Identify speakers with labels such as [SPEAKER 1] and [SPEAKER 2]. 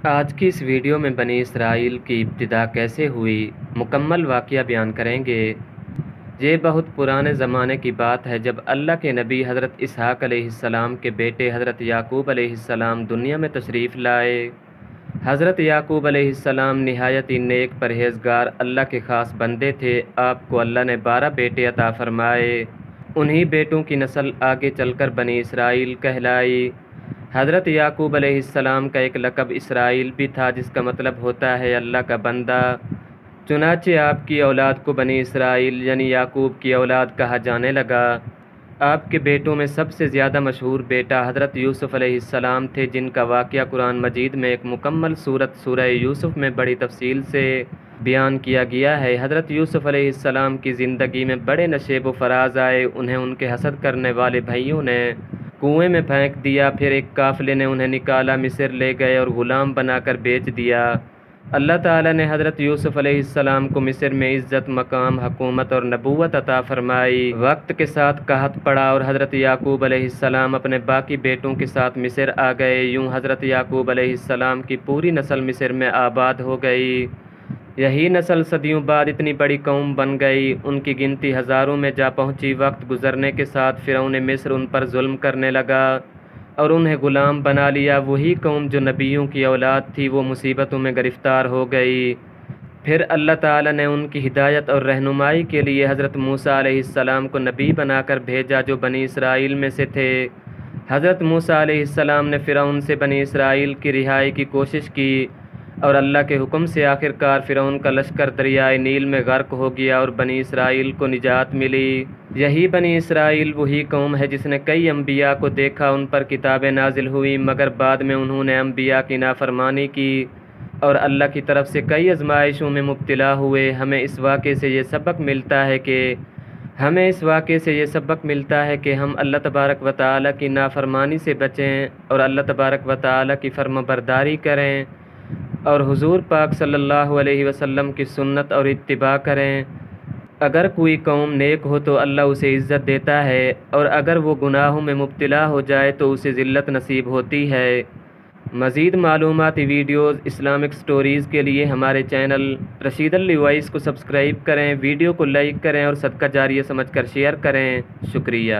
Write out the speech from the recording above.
[SPEAKER 1] آج کی اس ویڈیو میں بنی اسرائیل کی ابتدا کیسے ہوئی مکمل واقعہ بیان کریں گے۔ یہ بہت پرانے زمانے کی بات ہے جب اللہ کے نبی حضرت اسحاق علیہ السلام کے بیٹے حضرت یعقوب علیہ السلام دنیا میں تشریف لائے۔ حضرت یعقوب علیہ السلام نہایت ہی نیک پرہیزگار اللہ کے خاص بندے تھے۔ آپ کو اللہ نے 12 بیٹے عطا فرمائے۔ انہی بیٹوں کی نسل آگے چل کر بنی اسرائیل کہلائی۔ حضرت یعقوب علیہ السلام کا ایک لقب اسرائیل بھی تھا جس کا مطلب ہوتا ہے اللہ کا بندہ۔ چنانچہ آپ کی اولاد کو بنی اسرائیل یعنی یعقوب کی اولاد کہا جانے لگا۔ آپ کے بیٹوں میں سب سے زیادہ مشہور بیٹا حضرت یوسف علیہ السلام تھے جن کا واقعہ قرآن مجید میں ایک مکمل سورہ یوسف میں بڑی تفصیل سے بیان کیا گیا ہے۔ حضرت یوسف علیہ السلام کی زندگی میں بڑے نشیب و فراز آئے۔ انہیں ان کے حسد کرنے والے بھائیوں نے کنویں میں پھینک دیا، پھر ایک قافلے نے انہیں نکالا، مصر لے گئے اور غلام بنا کر بیچ دیا۔ اللہ تعالیٰ نے حضرت یوسف علیہ السلام کو مصر میں عزت، مقام، حکومت اور نبوت عطا فرمائی۔ وقت کے ساتھ قحط پڑا اور حضرت یعقوب علیہ السلام اپنے باقی بیٹوں کے ساتھ مصر آ گئے۔ یوں حضرت یعقوب علیہ السلام کی پوری نسل مصر میں آباد ہو گئی۔ یہی نسل صدیوں بعد اتنی بڑی قوم بن گئی، ان کی گنتی ہزاروں میں جا پہنچی۔ وقت گزرنے کے ساتھ فرعون مصر ان پر ظلم کرنے لگا اور انہیں غلام بنا لیا۔ وہی قوم جو نبیوں کی اولاد تھی وہ مصیبتوں میں گرفتار ہو گئی۔ پھر اللہ تعالیٰ نے ان کی ہدایت اور رہنمائی کے لیے حضرت موسیٰ علیہ السلام کو نبی بنا کر بھیجا جو بنی اسرائیل میں سے تھے۔ حضرت موسیٰ علیہ السلام نے فرعون سے بنی اسرائیل کی رہائی کی کوشش کی اور اللہ کے حکم سے آخرکار فرعون کا لشکر دریائے نیل میں غرق ہو گیا اور بنی اسرائیل کو نجات ملی۔ یہی بنی اسرائیل وہی قوم ہے جس نے کئی انبیاء کو دیکھا، ان پر کتابیں نازل ہوئی، مگر بعد میں انہوں نے انبیاء کی نافرمانی کی اور اللہ کی طرف سے کئی آزمائشوں میں مبتلا ہوئے۔ ہمیں اس واقعے سے یہ سبق ملتا ہے کہ ہم اللہ تبارک و تعالیٰ کی نافرمانی سے بچیں اور اللہ تبارک و تعالیٰ کی فرمانبرداری کریں اور حضور پاک صلی اللہ علیہ وسلم کی سنت اور اتباع کریں۔ اگر کوئی قوم نیک ہو تو اللہ اسے عزت دیتا ہے اور اگر وہ گناہوں میں مبتلا ہو جائے تو اسے ذلت نصیب ہوتی ہے۔ مزید معلوماتی ویڈیوز، اسلامک سٹوریز کے لیے ہمارے چینل رشید علی وائس کو سبسکرائب کریں، ویڈیو کو لائک کریں اور صدقہ جاریہ سمجھ کر شیئر کریں۔ شکریہ۔